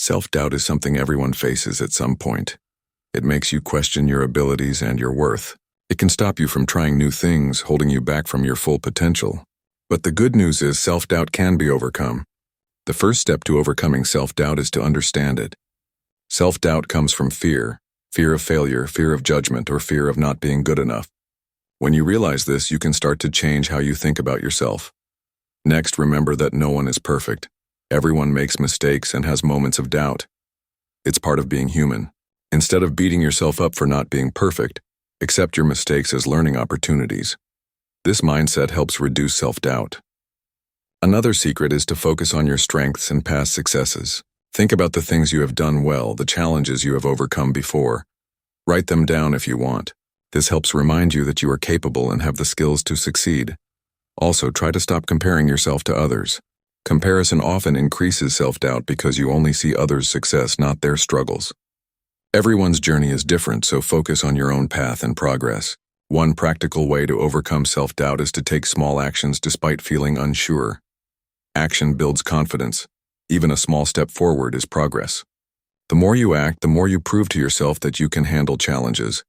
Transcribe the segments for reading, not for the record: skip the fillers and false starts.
Self-doubt is something everyone faces at some point. It makes you question your abilities and your worth. It can stop you from trying new things, holding you back from your full potential. But the good news is self-doubt can be overcome. The first step to overcoming self-doubt is to understand it. Self-doubt comes from fear of failure, fear of judgment, or fear of not being good enough. When you realize this, you can start to change how you think about yourself. Next, remember that no one is perfect. Everyone makes mistakes and has moments of doubt. It's part of being human. Instead of beating yourself up for not being perfect, accept your mistakes as learning opportunities. This mindset helps reduce self-doubt. Another secret is to focus on your strengths and past successes. Think about the things you have done well, the challenges you have overcome before. Write them down if you want. This helps remind you that you are capable and have the skills to succeed. Also, try to stop comparing yourself to others. Comparison often increases self-doubt because you only see others' success, not their struggles. Everyone's journey is different, so focus on your own path and progress. One practical way to overcome self-doubt is to take small actions despite feeling unsure. Action builds confidence. Even a small step forward is progress. The more you act, the more you prove to yourself that you can handle challenges.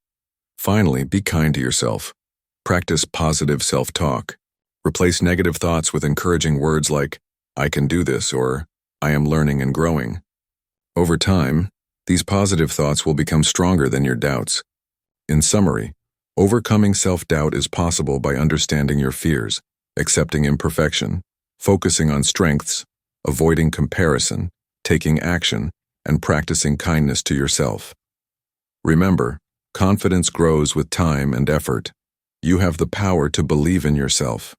Finally, be kind to yourself. Practice positive self-talk. Replace negative thoughts with encouraging words like, "I can do this," or "I am learning and growing." Over time, these positive thoughts will become stronger than your doubts. In summary, overcoming self-doubt is possible by understanding your fears, accepting imperfection, focusing on strengths, avoiding comparison, taking action, and practicing kindness to yourself. Remember, confidence grows with time and effort. You have the power to believe in yourself.